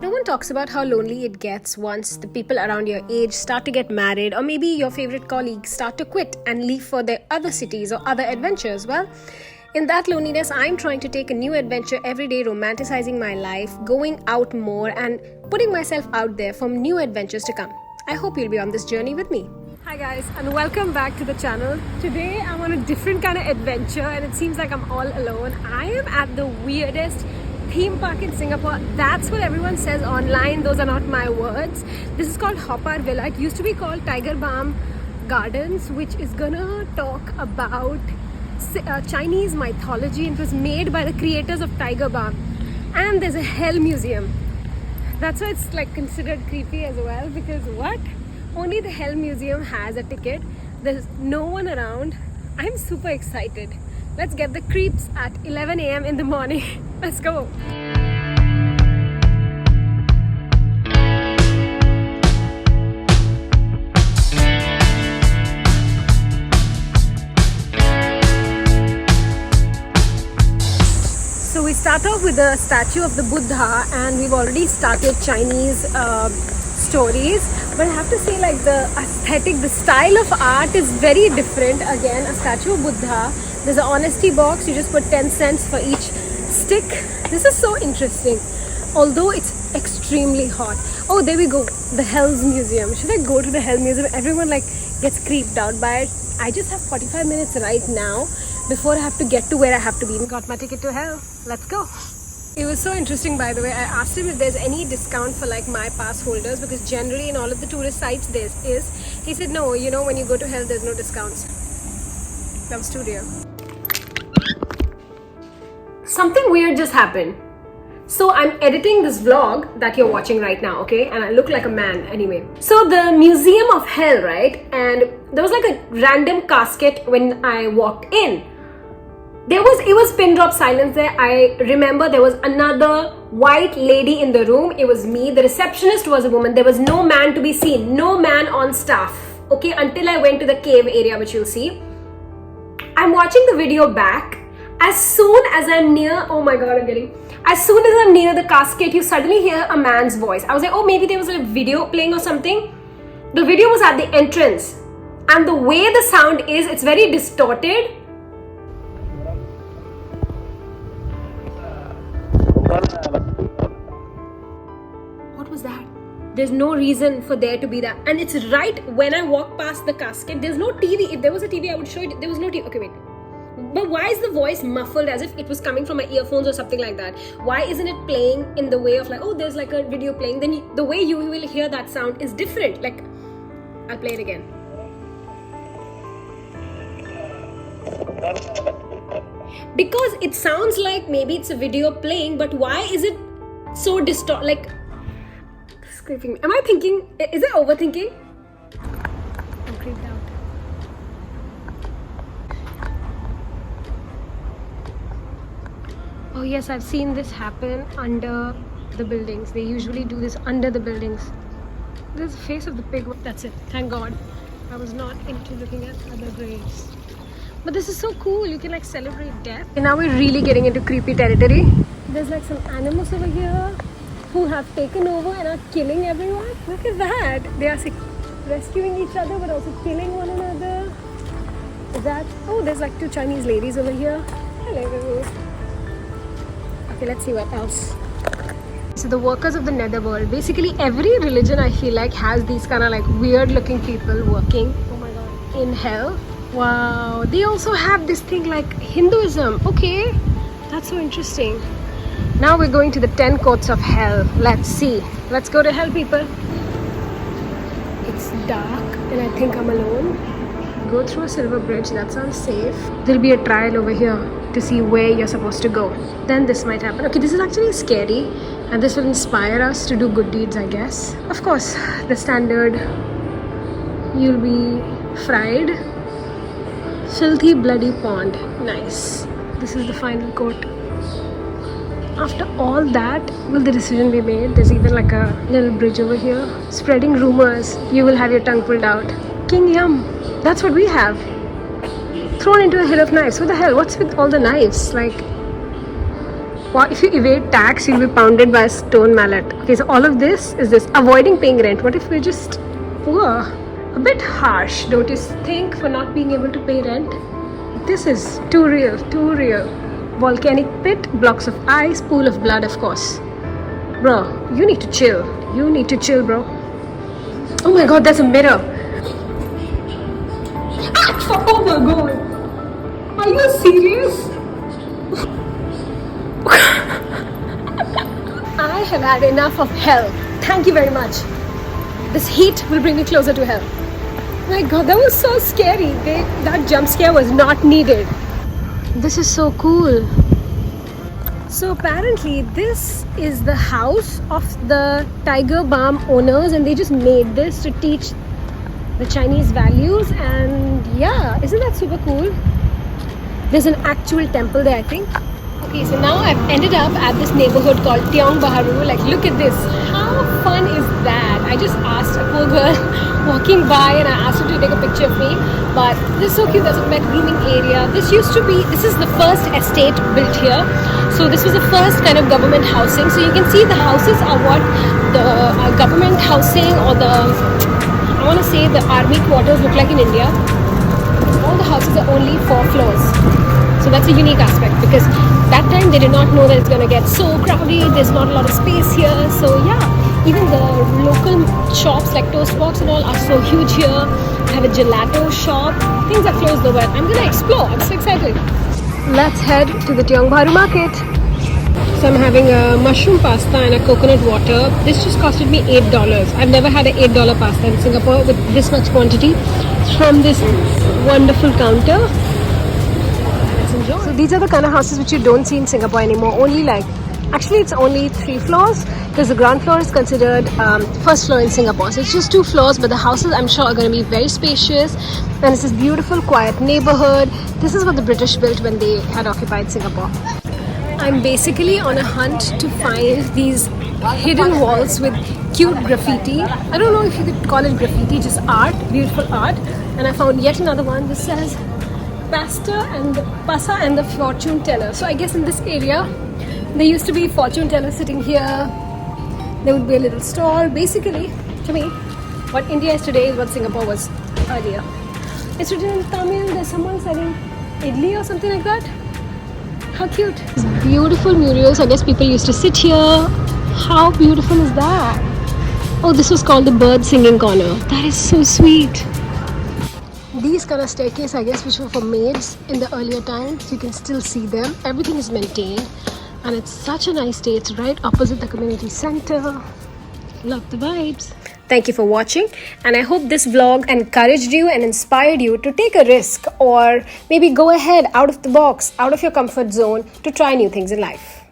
No one talks about how lonely it gets once the people around your age start to get married, or maybe your favorite colleagues start to quit and leave for their other cities or other adventures. Well, in that loneliness, I'm trying to take a new adventure every day, romanticizing my life, going out more, and putting myself out there for new adventures to come. I hope you'll be on this journey with me. Hi guys, and welcome back to the channel. Today I'm on a different kind of adventure and it seems like I'm all alone. I am at the weirdest theme park in Singapore. That's what everyone says online. Those are not my words. This is called Haw Par Villa. It used to be called Tiger Balm Gardens, which is gonna talk about Chinese mythology. It was made by the creators of Tiger Balm. And there's a hell museum. That's why it's like considered creepy as well, because what? Only the hell museum has a ticket. There's no one around. I'm super excited. Let's get the creeps at 11 a.m. in the morning. Let's go. So we start off with the statue of the Buddha, and we've already started Chinese stories, but I have to say, like, the aesthetic, the style of art is very different. Again, a statue of Buddha. There's an honesty box. You just put 10 cents for each stick. This is so interesting, although it's extremely hot. Oh, there we go, the Hell's Museum. Should I go to the Hell Museum? Everyone like gets creeped out by it. I just have 45 minutes right now before I have to get to where I have to be. Got my ticket to hell. Let's go. It was so interesting, by the way. I asked him if there's any discount for like my pass holders, because generally in all of the tourist sites there is. He said no, you know, when you go to hell there's no discounts. That was too real. Something weird just happened. So I'm editing this vlog that you're watching right now, okay? And I look like a man anyway. So the Museum of Hell, right? And there was like a random casket when I walked in. It was pin drop silence there. I remember there was another white lady in the room. It was me. The receptionist was a woman. There was no man to be seen. No man on staff. Okay, until I went to the cave area, which you'll see. I'm watching the video back. As soon as I'm near, oh my god, as soon as I'm near the casket, you suddenly hear a man's voice. I was like, oh, maybe there was a video playing or something. The video was at the entrance. And the way the sound is, it's very distorted. What was that? There's no reason for there to be that. And it's right when I walk past the casket. There's no TV. If there was a TV, I would show it. There was no TV. Okay, wait. But why is the voice muffled as if it was coming from my earphones or something like that? Why isn't it playing in the way of like, oh, there's like a video playing? Then the way you will hear that sound is different. Like, I'll play it again. Because it sounds like maybe it's a video playing, but why is it so distorted? Like, this is creeping me. Am I thinking? Is it overthinking? I'm creeped out. Oh yes, I've seen this happen under the buildings. They usually do this under the buildings. There's the face of the pig. That's it. Thank God. I was not into looking at other graves. But this is so cool. You can like celebrate death. And now we're really getting into creepy territory. There's like some animals over here who have taken over and are killing everyone. Look at that. They are rescuing each other but also killing one another. Is that? Oh, there's like two Chinese ladies over here. Hello. Okay, let's see what else. So the workers of the netherworld. Basically every religion I feel like has these kind of like weird looking people working. Oh my god. In hell. Wow. They also have this thing like Hinduism. Okay. That's so interesting. Now we're going to the 10 courts of hell. Let's see. Let's go to hell, people. It's dark and I think I'm alone. Go through a silver bridge. That sounds safe. There'll be a trial over here to see where you're supposed to go. Then this might happen. Okay, this is actually scary and this will inspire us to do good deeds, I guess. Of course, the standard, you'll be fried. Filthy bloody pond. Nice. This is the final court. After all that, will the decision be made? There's even like a little bridge over here. Spreading rumors. You will have your tongue pulled out. King Yum. That's what we have. Thrown into a hill of knives. What the hell? What's with all the knives? Like, Wow, if you evade tax, you'll be pounded by a stone mallet. Okay, so all of this is this avoiding paying rent. What if we're just poor? A bit harsh, don't you think, for not being able to pay rent? This is too real, too real. Volcanic pit, blocks of ice, pool of blood, of course. Bro, you need to chill. You need to chill, bro. Oh my god, there's a mirror. Oh my god. Are you serious? I have had enough of hell. Thank you very much. This heat will bring me closer to hell. My god, that was so scary. That jump scare was not needed. This is so cool. So apparently this is the house of the Tiger Balm owners, and they just made this to teach the Chinese values. And yeah, isn't that super cool? There's an actual temple there, I think. Okay, so now I've ended up at this neighborhood called Tiong Bahru. Like, look at this. How fun is that? I just asked a poor girl walking by, and I asked her to take a picture of me. But this is so cute. There's a pet grooming area. This is the first estate built here. So this was the first kind of government housing. So you can see the houses are what the government housing, or I want to say the army quarters look like in India. All the houses are only 4 floors. So that's a unique aspect, because that time they did not know that it's going to get so crowded. There's not a lot of space here. So yeah, even the local shops like Toast Box and all are so huge here. I have a gelato shop. Things are closed though, but I'm going to explore. I'm so excited. Let's head to the Tiong Bahru market. So I'm having a mushroom pasta and a coconut water. This just costed me $8. I've never had an $8 pasta in Singapore with this much quantity from this wonderful counter. Let's enjoy. So these are the kind of houses which you don't see in Singapore anymore. Actually it's only 3 floors, because the ground floor is considered first floor in Singapore. So it's just 2 floors, but the houses I'm sure are going to be very spacious. And it's this beautiful quiet neighborhood. This is what the British built when they had occupied Singapore. I'm basically on a hunt to find these hidden walls with cute graffiti. I don't know if you could call it graffiti, just art, beautiful art. And I found yet another one. This says Pasta and the Fortune Teller. So I guess in this area, there used to be fortune teller sitting here. There would be a little stall. Basically, to me, what India is today is what Singapore was earlier. It's written in Tamil. There's someone selling idli or something like that. How cute. These beautiful murals. I guess people used to sit here. How beautiful is that? Oh, this was called the bird singing corner. That is so sweet. These kind of staircase, I guess, which were for maids in the earlier times. You can still see them. Everything is maintained. And it's such a nice day. It's right opposite the community center. Love the vibes. Thank you for watching, and I hope this vlog encouraged you and inspired you to take a risk, or maybe go ahead out of the box, out of your comfort zone, to try new things in life.